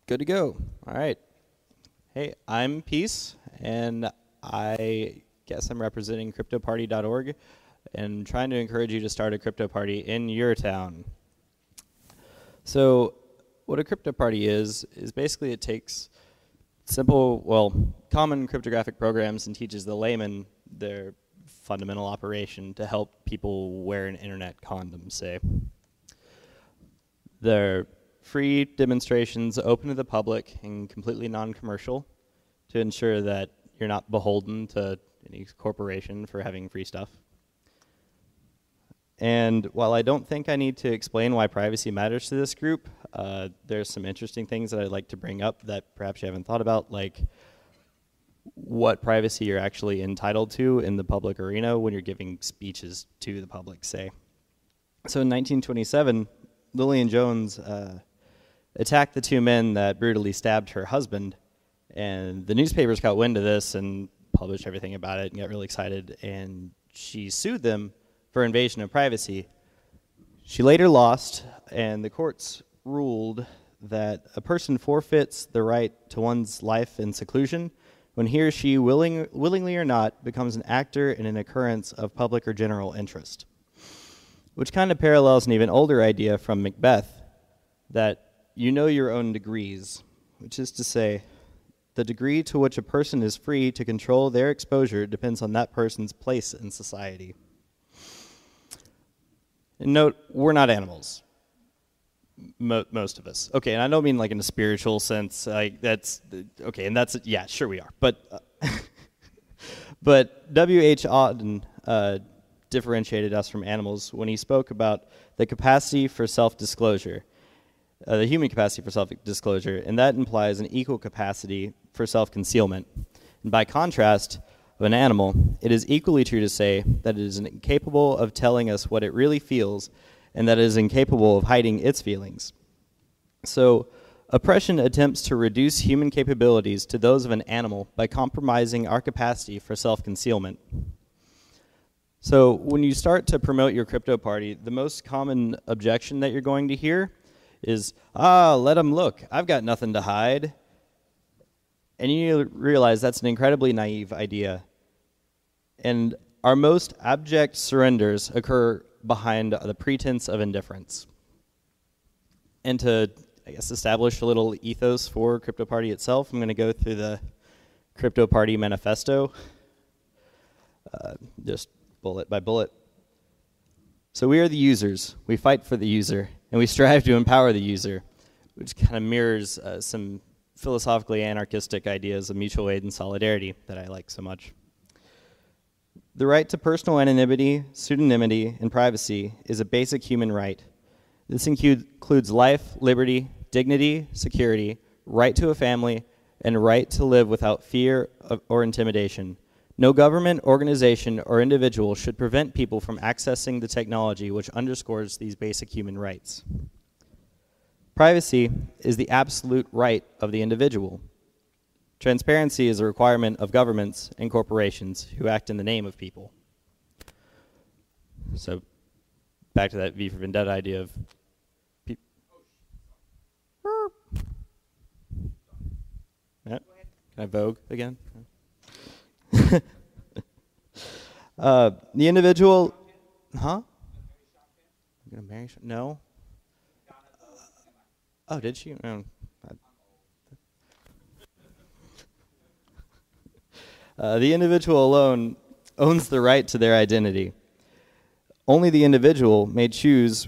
Good to go. All right. Hey, I'm Peace, and I guess I'm representing CryptoParty.org and trying to encourage you to start a crypto party in your town. So what a crypto party is basically it takes simple, common cryptographic programs and teaches the layman their fundamental operation to help people wear an internet condom, say. They're free demonstrations open to the public and completely non-commercial to ensure that you're not beholden to any corporation for having free stuff. And while I don't think I need to explain why privacy matters to this group, there's some interesting things that I'd like to bring up that perhaps you haven't thought about, like what privacy you're actually entitled to in the public arena when you're giving speeches to the public, say. So in 1927, Lillian Jones attacked the two men that brutally stabbed her husband, and the newspapers got wind of this and published everything about it and got really excited, and she sued them for invasion of privacy. She later lost, and the courts ruled that a person forfeits the right to one's life in seclusion when he or she, willingly or not, becomes an actor in an occurrence of public or general interest, which kind of parallels an even older idea from Macbeth, that you know your own degrees, which is to say, the degree to which a person is free to control their exposure depends on that person's place in society. And note, we're not animals, most of us. Okay, and I don't mean like in a spiritual sense, like that's, okay, and that's, yeah, sure we are. But, but W.H. Auden differentiated us from animals when he spoke about the capacity for self-disclosure, the human capacity for self-disclosure, and that implies an equal capacity for self-concealment. And by contrast of an animal, it is equally true to say that it is incapable of telling us what it really feels and that it is incapable of hiding its feelings. So, oppression attempts to reduce human capabilities to those of an animal by compromising our capacity for self-concealment. So, when you start to promote your crypto party, the most common objection that you're going to hear is, let them look, I've got nothing to hide. And you realize that's an incredibly naive idea. And our most abject surrenders occur behind the pretense of indifference. And to, I guess, establish a little ethos for Crypto Party itself, I'm going to go through the Crypto Party manifesto, just bullet by bullet. So we are the users, we fight for the user, and we strive to empower the user, which kind of mirrors some philosophically anarchistic ideas of mutual aid and solidarity that I like so much. The right to personal anonymity, pseudonymity, and privacy is a basic human right. This includes life, liberty, dignity, security, right to a family, and right to live without fear or intimidation. No government, organization, or individual should prevent people from accessing the technology which underscores these basic human rights. Privacy is the absolute right of the individual. Transparency is a requirement of governments and corporations who act in the name of people. So, back to that V for Vendetta idea of people. Yeah. Can I Vogue again? The individual, huh? Gonna marry? No. Oh, did she? The individual alone owns the right to their identity. Only the individual may choose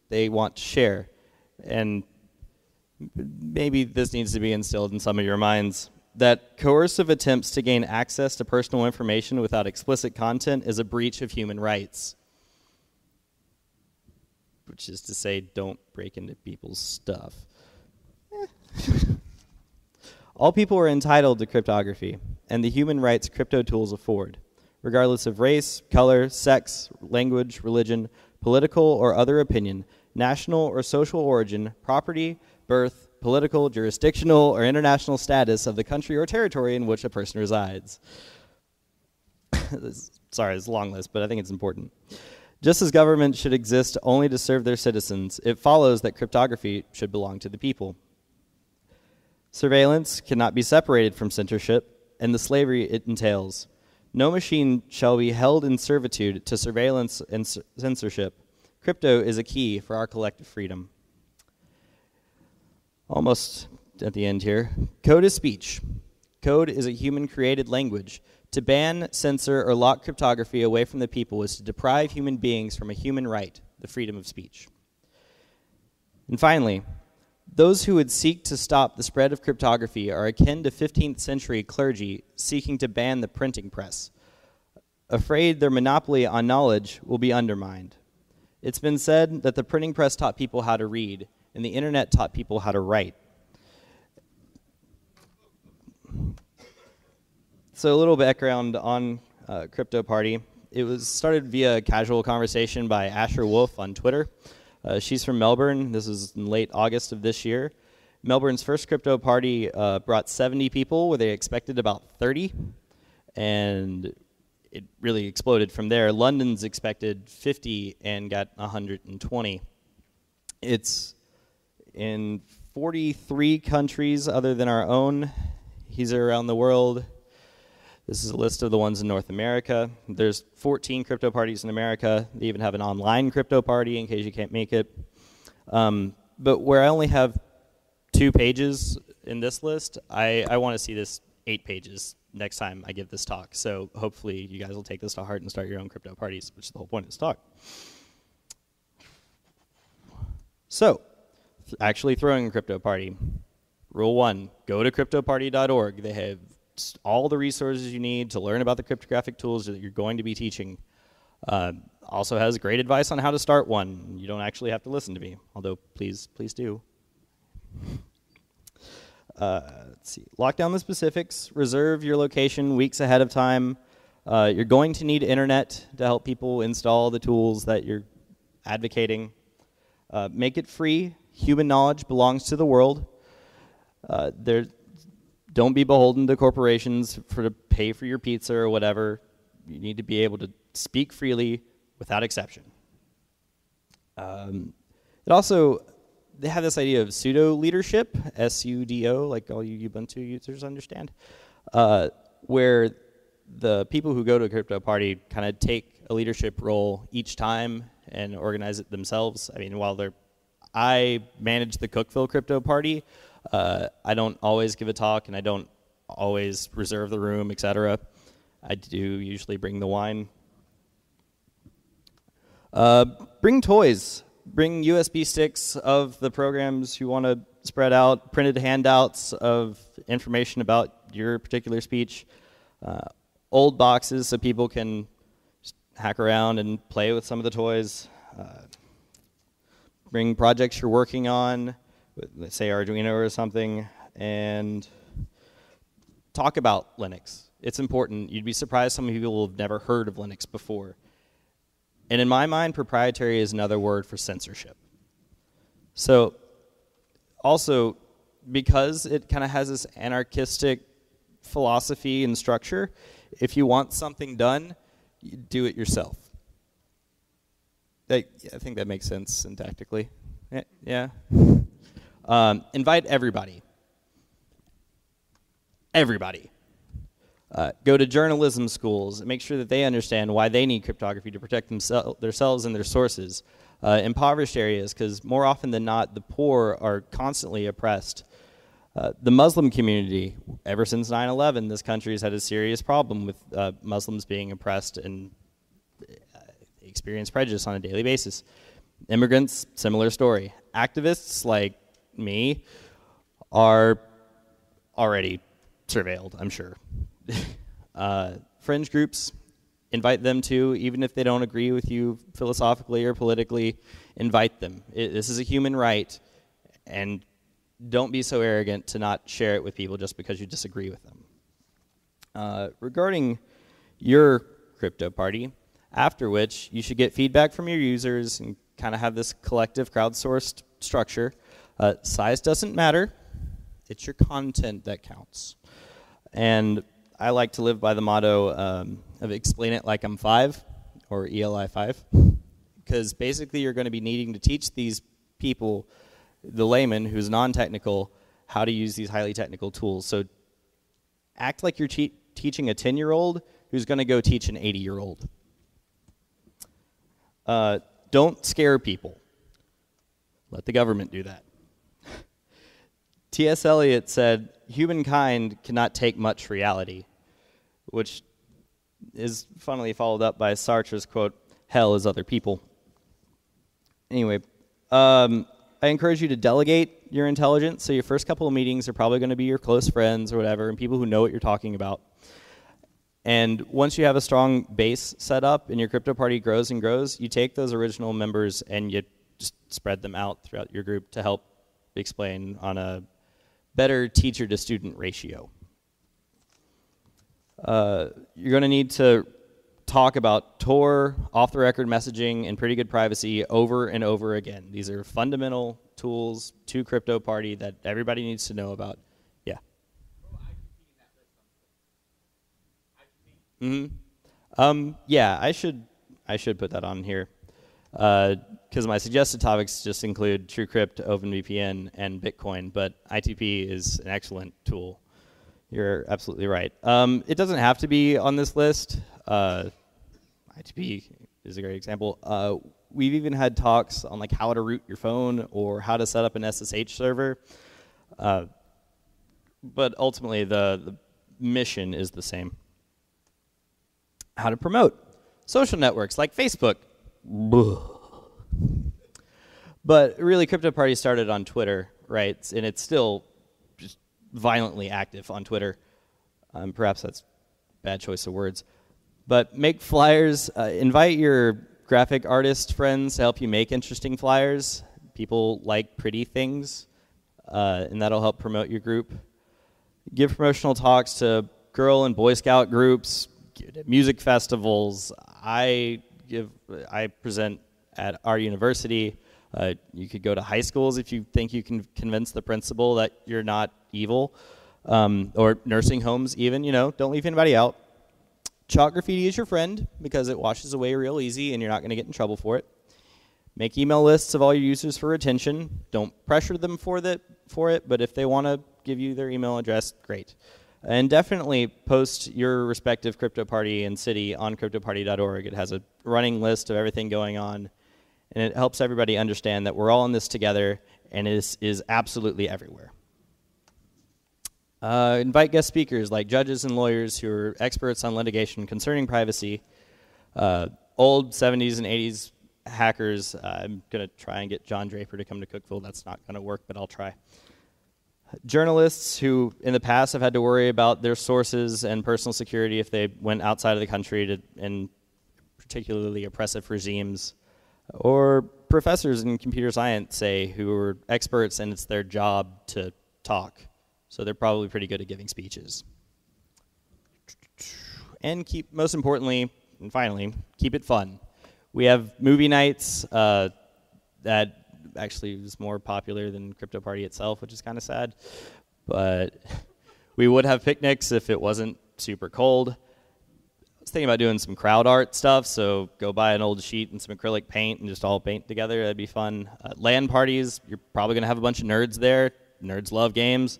they want to share. And maybe this needs to be instilled in some of your minds, that coercive attempts to gain access to personal information without explicit content is a breach of human rights. Which is to say, don't break into people's stuff. All people are entitled to cryptography and the human rights crypto tools afford, regardless of race, color, sex, language, religion, political or other opinion, national or social origin, property, birth, political, jurisdictional, or international status of the country or territory in which a person resides. Sorry, it's a long list, but I think it's important. Just as governments should exist only to serve their citizens, it follows that cryptography should belong to the people. Surveillance cannot be separated from censorship and the slavery it entails. No machine shall be held in servitude to surveillance and censorship. Crypto is a key for our collective freedom. Almost at the end here. Code is speech. Code is a human-created language. To ban, censor, or lock cryptography away from the people is to deprive human beings from a human right, the freedom of speech. And finally, those who would seek to stop the spread of cryptography are akin to 15th century clergy seeking to ban the printing press, afraid their monopoly on knowledge will be undermined. It's been said that the printing press taught people how to read, and the internet taught people how to write. So a little background on Crypto Party. It was started via a casual conversation by Asher Wolf on Twitter. She's from Melbourne. This was in late August of this year. Melbourne's first Crypto Party brought 70 people where they expected about 30, and it really exploded from there. London's expected 50 and got 120. It's in 43 countries other than our own. These are around the world. This is a list of the ones in North America. There's 14 crypto parties in America. They even have an online crypto party in case you can't make it. But where I only have 2 pages in this list, I want to see this 8 pages next time I give this talk. So hopefully you guys will take this to heart and start your own crypto parties, which is the whole point of this talk. So, actually throwing a crypto party. Rule 1, go to cryptoparty.org. They have all the resources you need to learn about the cryptographic tools that you're going to be teaching. Also has great advice on how to start one. You don't actually have to listen to me, although please do. Let's see. Lock down the specifics. Reserve your location weeks ahead of time. You're going to need internet to help people install the tools that you're advocating. Make it free. Human knowledge belongs to the world. Don't be beholden to corporations to pay for your pizza or whatever. You need to be able to speak freely without exception. They have this idea of pseudo-leadership, S-U-D-O, like all you Ubuntu users understand, where the people who go to a crypto party kind of take a leadership role each time and organize it themselves. I mean, I manage the Cookville crypto party, I don't always give a talk, and I don't always reserve the room, etc. I do usually bring the wine. Bring toys. Bring USB sticks of the programs you want to spread out, printed handouts of information about your particular speech, old boxes so people can just hack around and play with some of the toys. Bring projects you're working on, let's say Arduino or something, and talk about Linux. It's important. You'd be surprised some people have never heard of Linux before. And in my mind, proprietary is another word for censorship. So also, because it kind of has this anarchistic philosophy and structure, if you want something done, you do it yourself. I think that makes sense syntactically. Yeah. Invite everybody. Everybody. Go to journalism schools and make sure that they understand why they need cryptography to protect themselves and their sources. Impoverished areas, because more often than not, the poor are constantly oppressed. The Muslim community, ever since 9/11, this country has had a serious problem with Muslims being oppressed and experience prejudice on a daily basis. Immigrants, similar story. Activists like me are already surveilled, I'm sure. Fringe groups, invite them too, even if they don't agree with you philosophically or politically, invite them. This is a human right, and don't be so arrogant to not share it with people just because you disagree with them. Regarding your crypto party, after which you should get feedback from your users and kind of have this collective crowdsourced structure. Size doesn't matter. It's your content that counts. And I like to live by the motto of explain it like I'm 5, or ELI 5, because basically you're going to be needing to teach these people, the layman who's non-technical, how to use these highly technical tools. So act like you're teaching a 10-year-old who's going to go teach an 80-year-old. Don't scare people. Let the government do that. T.S. Eliot said, humankind cannot take much reality, which is funnily followed up by Sartre's quote, hell is other people. Anyway, I encourage you to delegate your intelligence. So your first couple of meetings are probably going to be your close friends or whatever, and people who know what you're talking about. And once you have a strong base set up and your crypto party grows and grows, you take those original members and you just spread them out throughout your group to help explain on a better teacher-to-student ratio. You're going to need to talk about Tor, off-the-record messaging, and pretty good privacy over and over again. These are fundamental tools to crypto party that everybody needs to know about. Yeah. Yeah, I should put that on here because my suggested topics just include TrueCrypt, OpenVPN, and Bitcoin. But ITP is an excellent tool. You're absolutely right. It doesn't have to be on this list. ITP is a great example. We've even had talks on like how to root your phone or how to set up an SSH server. But ultimately, the mission is the same. How to promote social networks like Facebook. But really, Crypto Party started on Twitter, right? And it's still just violently active on Twitter. Perhaps that's a bad choice of words. But make flyers. Invite your graphic artist friends to help you make interesting flyers. People like pretty things, and that'll help promote your group. Give promotional talks to Girl and Boy Scout groups, music festivals. I present at our university. You could go to high schools if you think you can convince the principal that you're not evil, or nursing homes even. Don't leave anybody out. Chalk graffiti is your friend because it washes away real easy and you're not going to get in trouble for it. Make email lists of all your users for retention. Don't pressure them for it, but if they want to give you their email address, great. And definitely post your respective crypto party and city on cryptoparty.org. It has a running list of everything going on, and it helps everybody understand that we're all in this together, and it is absolutely everywhere. Invite guest speakers like judges and lawyers who are experts on litigation concerning privacy. Old 70s and 80s hackers. I'm going to try and get John Draper to come to Cookeville. That's not going to work, but I'll try. Journalists who in the past have had to worry about their sources and personal security if they went outside of the country in particularly oppressive regimes. Or professors in computer science, say, who are experts and it's their job to talk. So they're probably pretty good at giving speeches. And most importantly, and finally, keep it fun. We have movie nights that actually is more popular than Crypto Party itself, which is kind of sad. But we would have picnics if it wasn't super cold. I was thinking about doing some crowd art stuff, so go buy an old sheet and some acrylic paint and just all paint together. That'd be fun. LAN parties, you're probably going to have a bunch of nerds there. Nerds love games.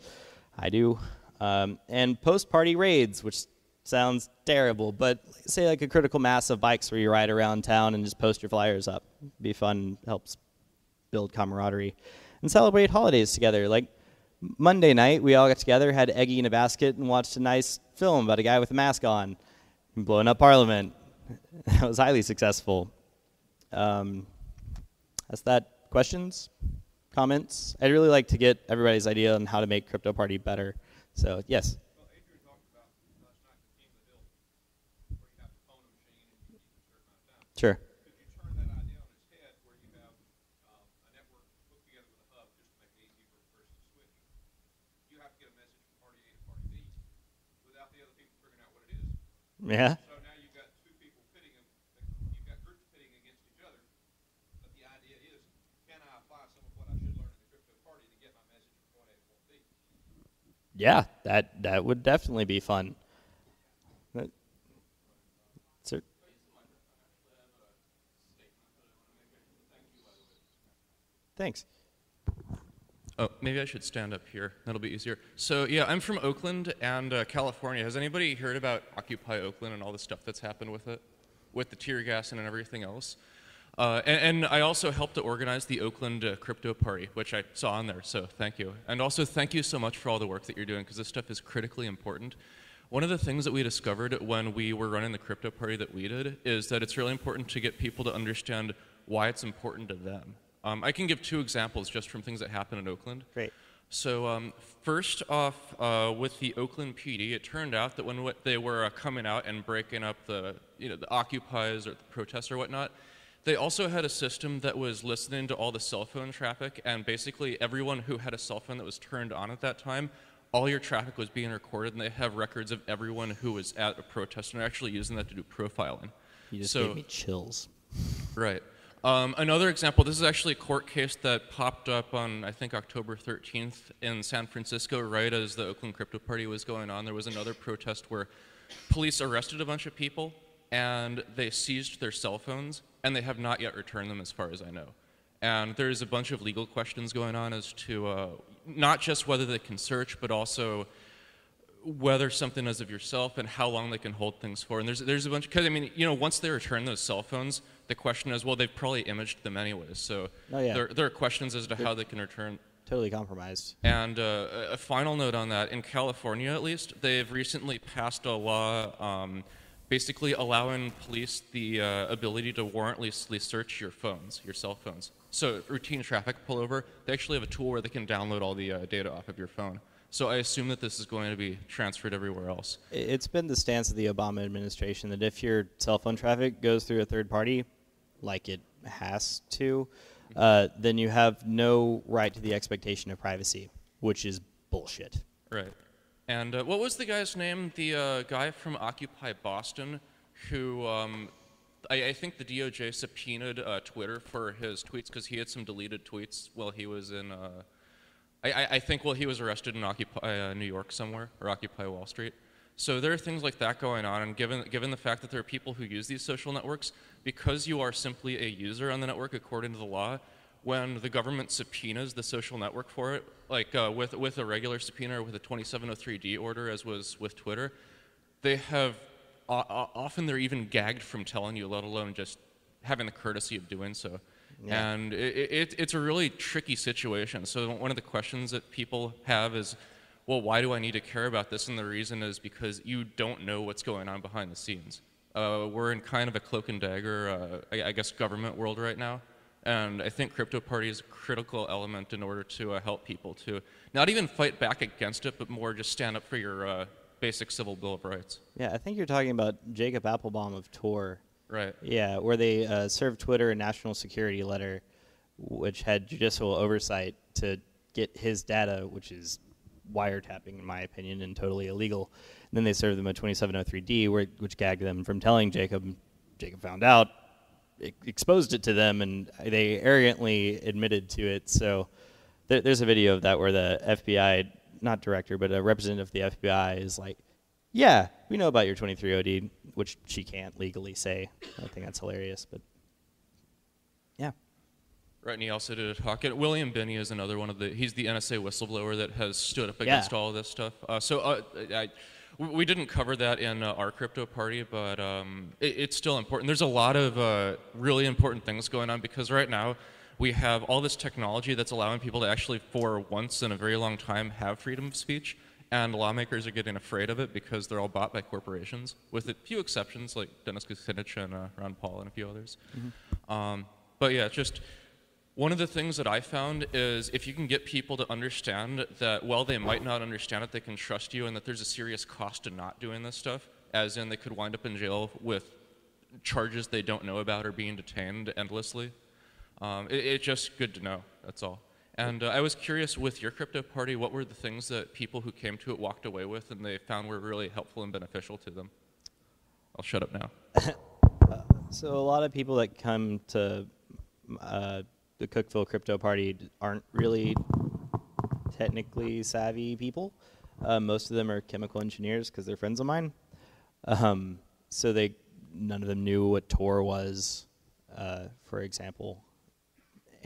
I do. And post-party raids, which sounds terrible, but say like a critical mass of bikes where you ride around town and just post your flyers up. It'd be fun, helps build camaraderie. And celebrate holidays together. Like Monday night, we all got together, had eggy in a basket, and watched a nice film about a guy with a mask on and blowing up Parliament. That was highly successful. That's that. Questions? Comments? I'd really like to get everybody's idea on how to make Crypto Party better. So, yes? Well, Adrian talked about last night the King of the Hill, where you have to phone a machine and you keep a certain amount of time. Sure. Could you turn that idea on its head where you have a network hooked together with a hub just to make it easy for the person to switch? You have to get a message from party A to party B without the other people figuring out what it is. Yeah. So now you've got two people pitting them. You've got groups pitting against each other. But the idea is, can I apply some of what I should learn in the crypto party to get my message from point A to point B? Yeah, that would definitely be fun. Sir? Thanks. Oh, maybe I should stand up here. That'll be easier. So yeah, I'm from Oakland and California. Has anybody heard about Occupy Oakland and all the stuff that's happened with it? With the tear gas and everything else? And I also helped to organize the Oakland crypto party, which I saw on there, so thank you. And also thank you so much for all the work that you're doing, because this stuff is critically important. One of the things that we discovered when we were running the crypto party that we did is that it's really important to get people to understand why it's important to them. I can give 2 examples just from things that happened in Oakland. Great. So first off, with the Oakland PD, it turned out that when they were coming out and breaking up the occupies or the protests or whatnot, they also had a system that was listening to all the cell phone traffic, and basically everyone who had a cell phone that was turned on at that time, all your traffic was being recorded, and they have records of everyone who was at a protest, and they're actually using that to do profiling. You just gave me chills. Right. Another example, this is actually a court case that popped up on, I think, October 13th in San Francisco, right as the Oakland Crypto Party was going on. There was another protest where police arrested a bunch of people, and they seized their cell phones, and they have not yet returned them as far as I know. And there's a bunch of legal questions going on as to not just whether they can search, but also whether something is of yourself and how long they can hold things for. And there's a bunch, because I mean, once they return those cell phones, the question is, well, they've probably imaged them anyways. So there are questions as to how they can return. Totally compromised. And a final note on that, in California at least, they've recently passed a law basically allowing police the ability to warrantlessly search your phones, your cell phones. So routine traffic pullover, they actually have a tool where they can download all the data off of your phone. So I assume that this is going to be transferred everywhere else. It's been the stance of the Obama administration that if your cell phone traffic goes through a third party, like it has to, then you have no right to the expectation of privacy, which is bullshit. Right. And what was the guy's name? The guy from Occupy Boston who I think the DOJ subpoenaed Twitter for his tweets because he had some deleted tweets while he was in... I think while he was arrested in Occupy New York somewhere, or Occupy Wall Street. So there are things like that going on, and given the fact that there are people who use these social networks, because you are simply a user on the network according to the law, when the government subpoenas the social network for it, like with a regular subpoena or with a 2703D order, as was with Twitter, they have, often they're even gagged from telling you, let alone just having the courtesy of doing so. Yeah. And it's a really tricky situation. So one of the questions that people have is, well, why do I need to care about this? And the reason is because you don't know what's going on behind the scenes. We're in kind of a cloak and dagger, I guess, government world right now. And I think Crypto Party is a critical element in order to help people to not even fight back against it, but more just stand up for your basic civil Bill of Rights. Yeah, I think you're talking about Jacob Applebaum of Tor. Right. Yeah, where they served Twitter a national security letter, which had judicial oversight to get his data, which is wiretapping, in my opinion, and totally illegal. And then they served them a 2703D, which gagged them from telling Jacob. Jacob found out, exposed it to them, and they arrogantly admitted to it. So there's a video of that where the FBI, not director, but a representative of the FBI is like, yeah, we know about your 23OD, which she can't legally say. I think that's hilarious, but yeah. Right, and he also did a talk. And William Binney is another one of he's the NSA whistleblower that has stood up against all of this stuff. We didn't cover that in our crypto party, but it's still important. There's a lot of really important things going on because right now we have all this technology that's allowing people to actually, for once in a very long time, have freedom of speech. And lawmakers are getting afraid of it because they're all bought by corporations, with a few exceptions like Dennis Kucinich and Ron Paul and a few others. Mm-hmm. But yeah, just one of the things that I found is if you can get people to understand that while they might not understand it, they can trust you and that there's a serious cost to not doing this stuff, as in they could wind up in jail with charges they don't know about or being detained endlessly. It's just good to know, that's all. And I was curious, with your crypto party, what were the things that people who came to it walked away with and they found were really helpful and beneficial to them? I'll shut up now. So a lot of people that come to the Cookeville crypto party aren't really technically savvy people. Most of them are chemical engineers because they're friends of mine. So none of them knew what Tor was, for example.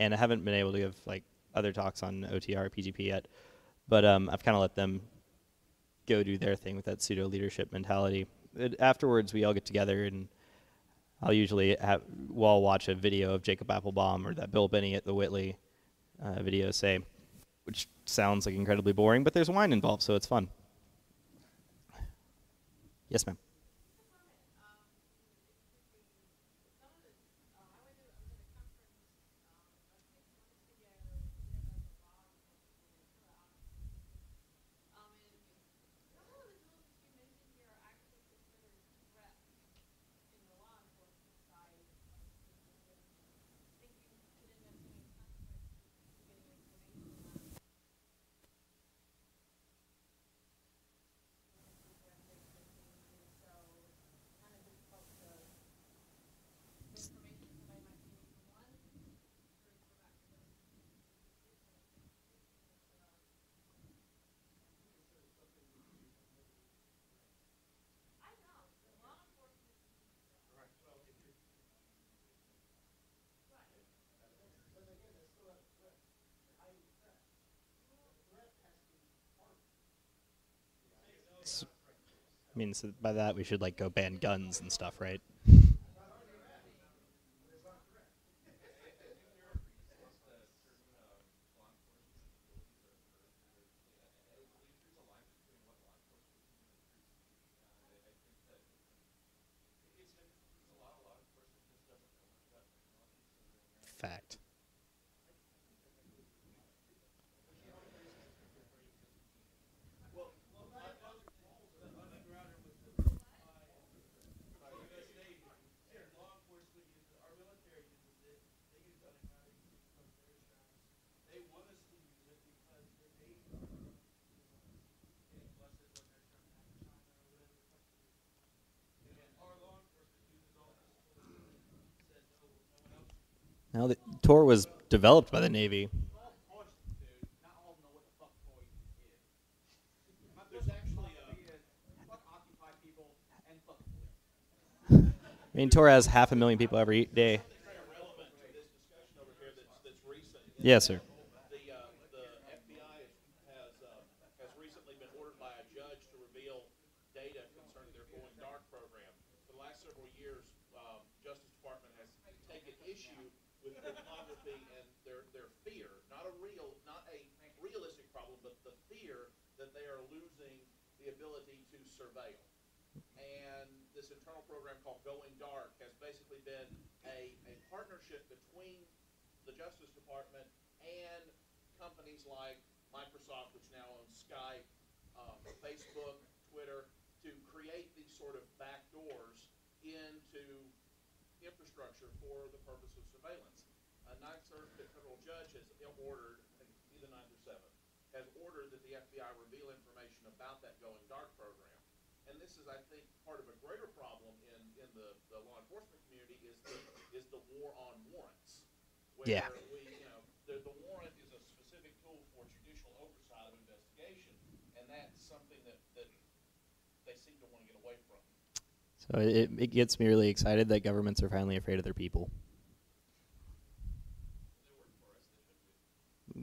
And I haven't been able to give other talks on OTR or PGP yet, but I've kind of let them go do their thing with that pseudo leadership mentality. Afterwards, we all get together, and I'll usually we'll all watch a video of Jacob Applebaum or that Bill Binney at the Whitley video, say, which sounds like incredibly boring, but there's wine involved, so it's fun. Yes, ma'am. I mean, so by that we should like go ban guns and stuff, right? Fact. Now, the Tor was developed by the Navy. I mean, Tor has 500,000 people every day. Yes, sir. The FBI has recently been ordered by a judge to reveal data concerning their Going Dark program. For the last several years, Justice Department has taken issue with cryptography and their fear, not a realistic problem, but the fear that they are losing the ability to surveil. And this internal program called Going Dark has basically been a partnership between the Justice Department and companies like Microsoft, which now owns Skype, Facebook, Twitter, to create these sort of backdoors into infrastructure for the purpose of surveillance. A Ninth Circuit federal judge has ordered, either 9th or 7th, has ordered that the FBI reveal information about that Going Dark program. And this is, I think, part of a greater problem in the law enforcement community is the war on warrants. Where the warrant is a specific tool for judicial oversight of investigation, and that's something that they seem to want to get away from. So it gets me really excited that governments are finally afraid of their people.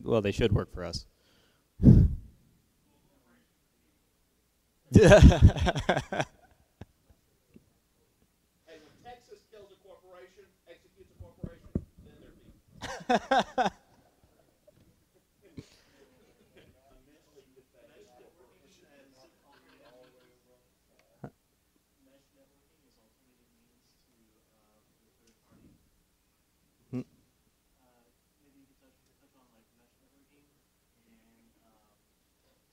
Well, they should work for us. Hey, when Texas kills a corporation, executes a corporation, then they're people.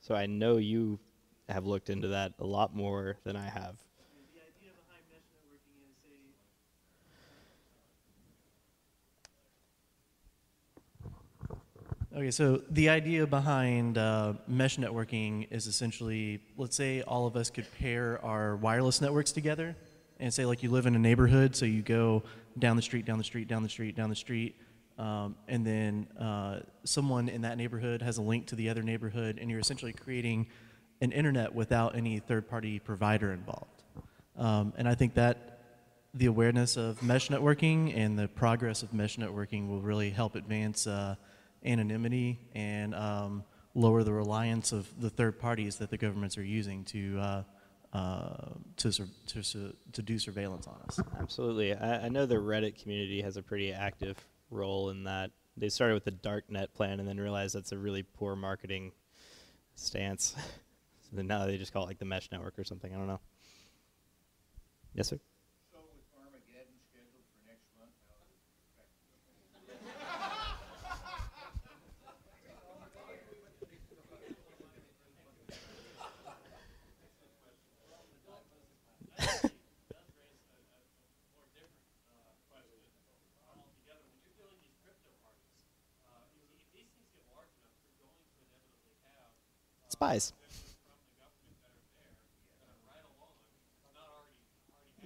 So I know you have looked into that a lot more than I have. The idea behind mesh networking is okay, so the idea behind mesh networking is essentially, let's say all of us could pair our wireless networks together and say like you live in a neighborhood, so you go down the street, down the street, down the street, down the street, and then someone in that neighborhood has a link to the other neighborhood, and you're essentially creating an internet without any third-party provider involved. And I think that the awareness of mesh networking and the progress of mesh networking will really help advance anonymity and lower the reliance of the third parties that the governments are using to do surveillance on us. Absolutely. I know the Reddit community has a pretty active role in that. They started with the darknet plan and then realized that's a really poor marketing stance. So then now they just call it like the mesh network or something. I don't know. Yes, sir? So with Armageddon scheduled for next month, how does it affect Spies.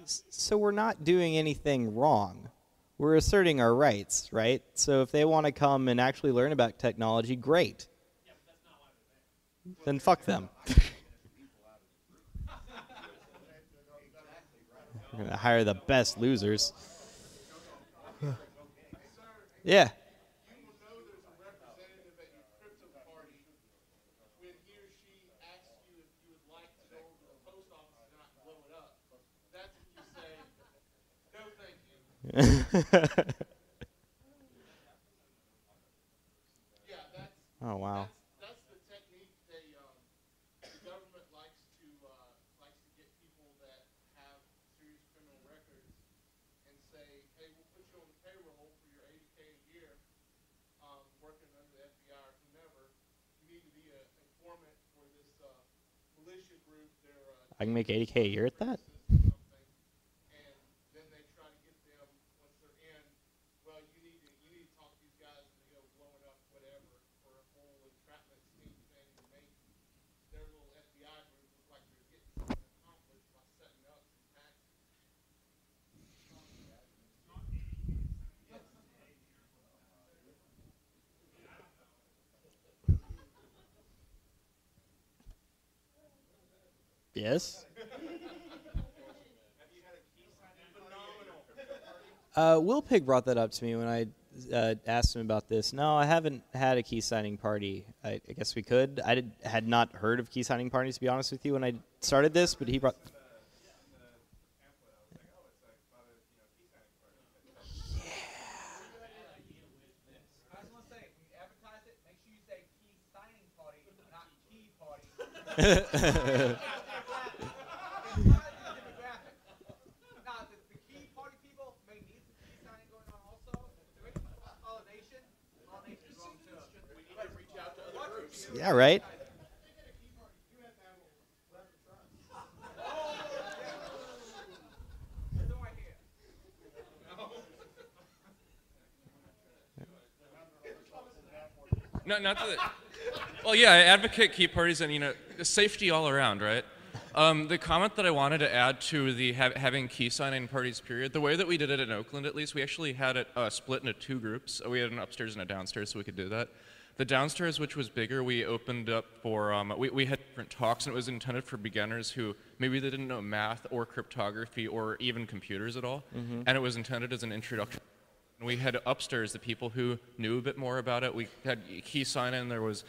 So we're not doing anything wrong. We're asserting our rights, right? So if they want to come and actually learn about technology, great. Then fuck them. We're going to hire the best losers. Yeah. You will know there's a representative at your crypto party when he or she asks you if you would like to go to the post office and not blow it up. That's if you say, no thank you. Yeah, Oh, wow. that's the technique the government likes to get people that have serious criminal records and say, hey, we'll put you on the payroll for your $80K a year, working under the FBI or whomever. You need to be an informant for this militia group. I can make $80K a year at that? And then they try to get them once they're in. Well, you need to talk to these guys and they go blowing up whatever for a whole entrapment scheme thing to make their little FBI group look like they're getting something accomplished by setting up some taxes. Yes? Will Pig brought that up to me when I asked him about this. No, I haven't had a key signing party. I guess we could. I had not heard of key signing parties, to be honest with you, when I started this, but he brought... I was going to say, when you advertise it, make sure you say key signing party, not key party. Now, the key party people may need some key signing going on also. So make consolidation. Consolidation is wrong too. We need to reach out to other groups. Yeah, right? Not that. Well, yeah, I advocate key parties and safety all around, right? The comment that I wanted to add to the having key signing parties period, the way that we did it in Oakland at least, we actually had it split into two groups. We had an upstairs and a downstairs, so we could do that. The downstairs, which was bigger, we opened up for, we had different talks, and it was intended for beginners who maybe they didn't know math or cryptography or even computers at all, and it was intended as an introduction. We had upstairs the people who knew a bit more about it. We had key sign-in. There was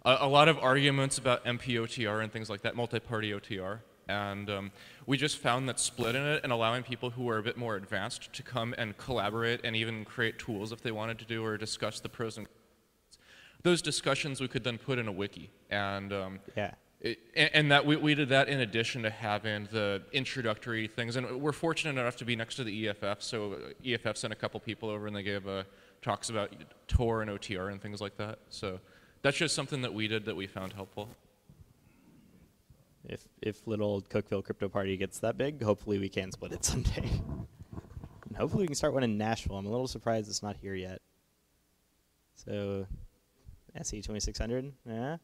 a lot of arguments about MPOTR and things like that, multi-party OTR. And we just found that splitting it and allowing people who were a bit more advanced to come and collaborate and even create tools if they wanted to do or discuss the pros and cons. Those discussions we could then put in a wiki. And Yeah. And that we did that in addition to having the introductory things. And we're fortunate enough to be next to the EFF, so EFF sent a couple people over and they gave talks about Tor and OTR and things like that. So that's just something that we did that we found helpful. If little Cookville Crypto Party gets that big, hopefully we can split it someday. And hopefully we can start one in Nashville. I'm a little surprised it's not here yet. So, SE 2600, yeah.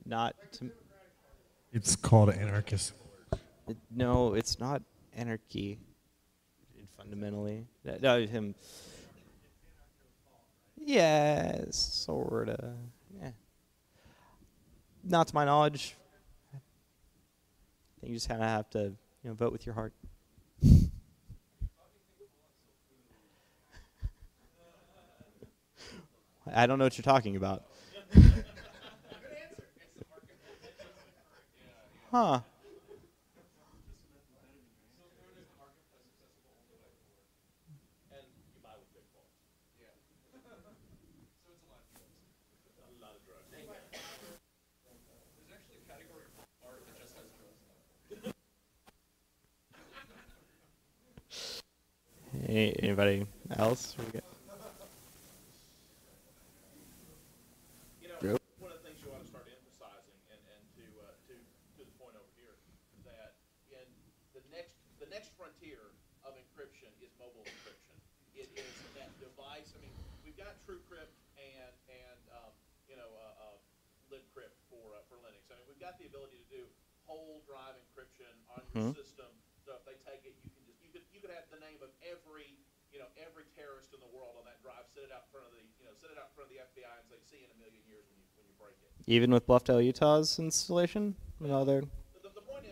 Not to, It's called anarchist. no, it's not anarchy. Fundamentally, no, him. Yeah, sorta. Yeah. Not to my knowledge. think you just kind of have to, vote with your heart. I don't know what you're talking about. Huh. And you buy with Bitcoin. Yeah. So it's a lot of drugs. A lot of drugs. There's actually a category of art that just has drugs in it. Hey, anybody else? One of the things you ought to start emphasizing, and to the point over here, that in the next frontier of encryption is mobile encryption. It is that device. I mean, we've got TrueCrypt and LibCrypt for Linux. I mean, we've got the ability to do whole drive encryption on your system. So if they take it, you could have the name of every terrorist in the world on that drive, set it out in front of the FBI and say, "See you in a million years when you break it." Even with Bluffdale, Utah's installation, and all their. The point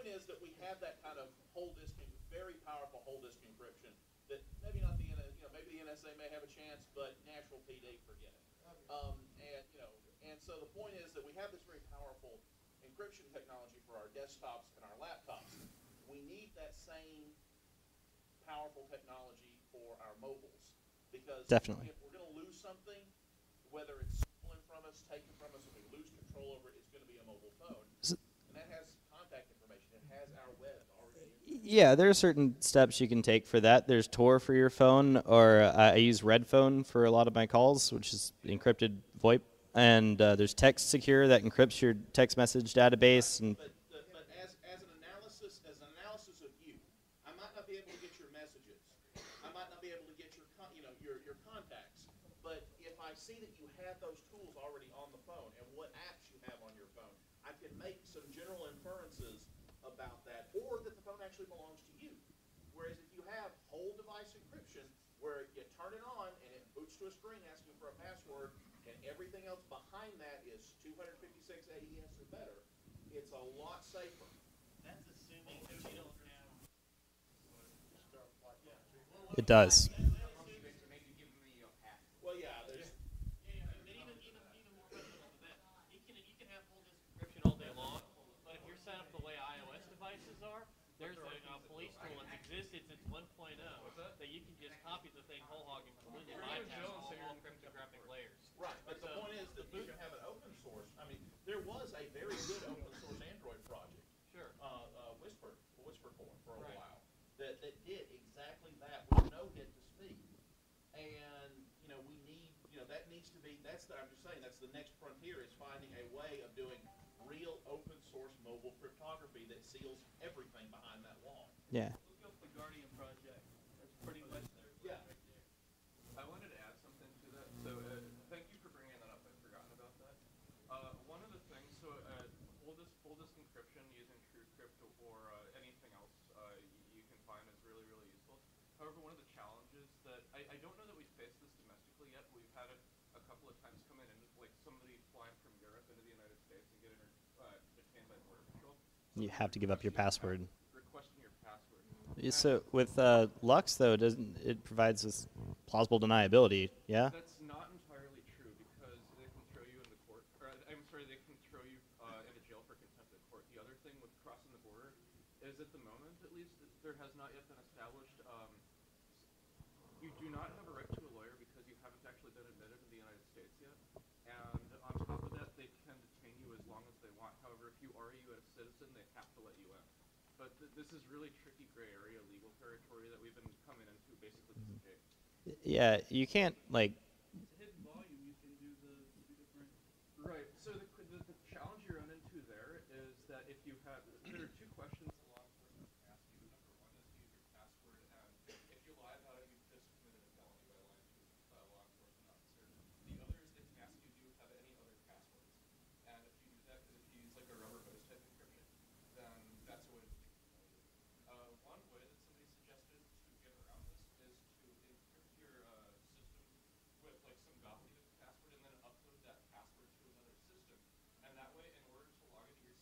is that we have that kind of whole disk, very powerful whole disk encryption that maybe not maybe the NSA may have a chance, but Nashville PD, forget it. And so the point is that we have this very powerful encryption technology for our desktops and our laptops. We need that same powerful technology for our mobiles, because Definitely. if we're going to lose something, whether it's stolen from us, taken from us, if we lose control over it, it's going to be a mobile phone, and that has contact information. It has our web already. Yeah, there are certain steps you can take for that. There's Tor for your phone, or I use Redphone for a lot of my calls, which is encrypted VoIP. And there's Text Secure that encrypts your text message database. And But as an analysis of you, I might not be able to get your messages. I might not be able to get your contacts. But if I see that you have those tools already on the phone and what apps you have on your phone, I can make some general inferences about that, or that the phone actually belongs to you. Whereas if you have whole device encryption, where you turn it on and it boots to a screen asking for a password, and everything else behind that is 256 AES or better, it's a lot safer. That's assuming that you don't have. it does. Well, yeah, there's. Yeah, but even more fundamental than that, you can have full disk encryption all day long, but if you're set up the way iOS devices are, there's a police tool that exists. It's 1.0 that you can just copy the thing whole hog and completely bypass all cryptographic layers. Right, but the point is that you can have an open source. I mean, there was a very good open source Android project. Sure. Whisper for a while that did exactly that with no hit to speed. And we need that needs to be I'm just saying that's the next frontier, is finding a way of doing real open source mobile cryptography that seals everything behind that wall. Yeah. Look up the Guardian project. That's pretty much there. Yeah. Right there. I wanted to add something to that. So thank you for bringing that up. I'd forgotten about that. One of the things, full disk encryption using TrueCrypt or anything else you can find is really, really useful. However, one of the challenges that I don't know that we've faced this domestically yet, but we've had it a couple of times come in, like somebody flying from Europe into the United States and getting detained by Border Patrol. You have to give up your password. Requesting your password. So with Lux, though, it provides this plausible deniability, yeah? That's not entirely true, because they can throw you into court. They can throw you into jail for contempt of court. The other thing with crossing the border is, at the moment, at least, there has not yet been established. You do not have a right to a lawyer because you haven't actually been admitted to the United States yet. And on top of that, they can detain you as long as they want. However, if you are a U.S. citizen, they have to let you in. But this is really tricky gray area legal territory that we've been coming into basically this Jake. Yeah, you can't, like... It's hidden volume. You can do the different. Right. So the challenge you run into there is that if you have, there are two questions that law enforcement can ask you. Number one is to use your password, and if you lie about it, you've just committed a felony by lying to a law enforcement officer. The other is they can ask you, do you have any other passwords? And if you do that, because if you use like a rubber hose type encryption, then that's a way to one way that somebody suggested to get around this is to encrypt your system with like some gobbledygook password and then upload that password to another system. And that way, in order to log into your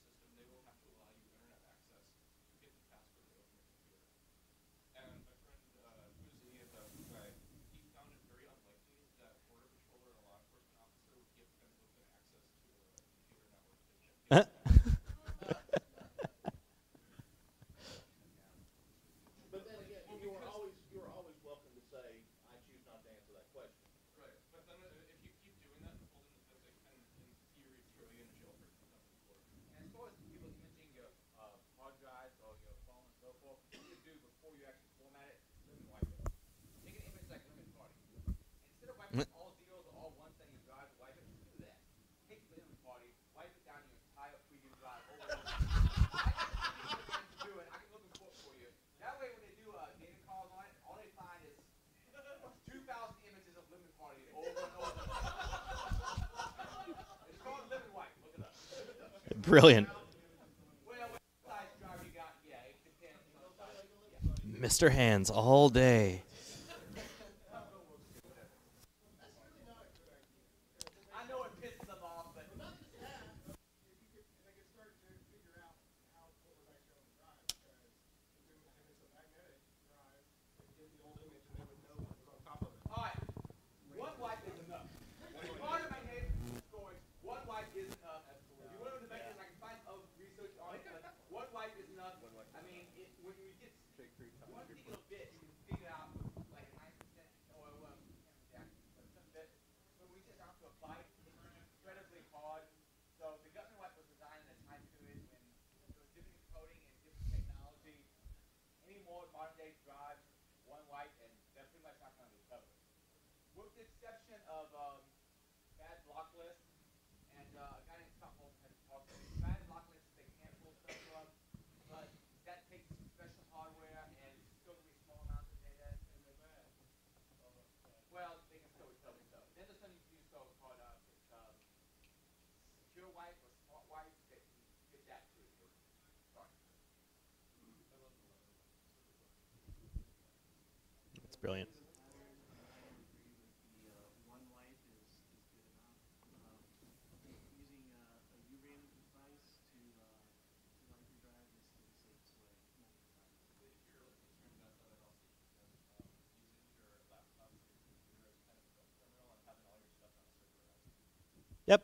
Brilliant. Well, what size drive you got? Yeah, it depends on the size. Mr. Hands all day. I know it pisses them off, but all right, one wipe is enough. Part of my neighbor's story, one wipe is enough. If you want to debate this, I can find research on it, but one wipe is enough. I mean, when you get one particular bit, you can figure out like 9% or yeah, some bit. When we get down to a byte, it's incredibly hard. So the government wipe was designed in a time period when there was different coding and different technology. Any more modern day drives, one wipe, and they're pretty much not going to recover. With the exception of bad block lists, and a guy named Scott Bolton has talked about it. Bad block lists they can't pull stuff from, but that takes special hardware and still really small amounts of data. Well, they can still recover stuff. Then there's something you use called secure wipe or smart wipe that can get that too. Sorry. It's brilliant. Yep.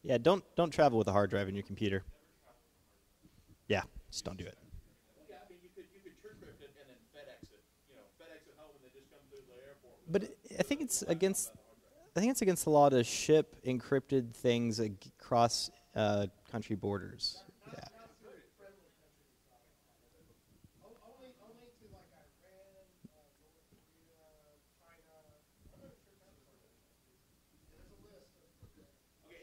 Yeah, don't travel with a hard drive in your computer. Yeah, just don't do it. Yeah, I mean, you could true crypt it and then FedEx it. You know, FedEx it home and they just come through the airport. But I think it's against the law to ship encrypted things across country borders. Yeah.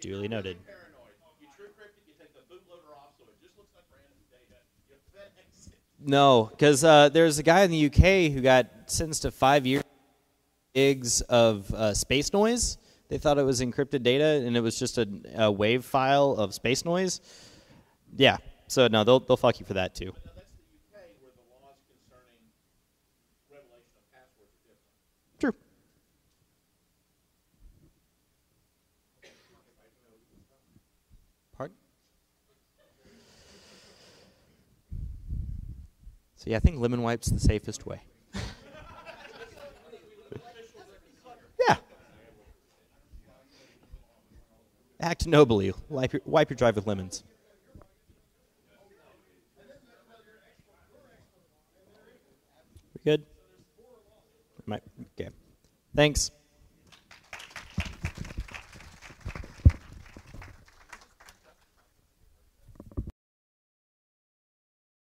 Duly noted. Paranoid. You true crypt it, you take the bootloader off so it just looks like random data. You FedEx it. No, because there's a guy in the UK who got sentenced to 5 years gigs of space noise. They thought it was encrypted data, and it was just a wave file of space noise. Yeah, so no, they'll fuck you for that too. But now that's the UK where the laws concerning revelation of passwords are different. True. Pardon? So yeah, I think lemon wipe's the safest way. Yeah. Act nobly. Wipe your drive with lemons. We good? Okay. Thanks.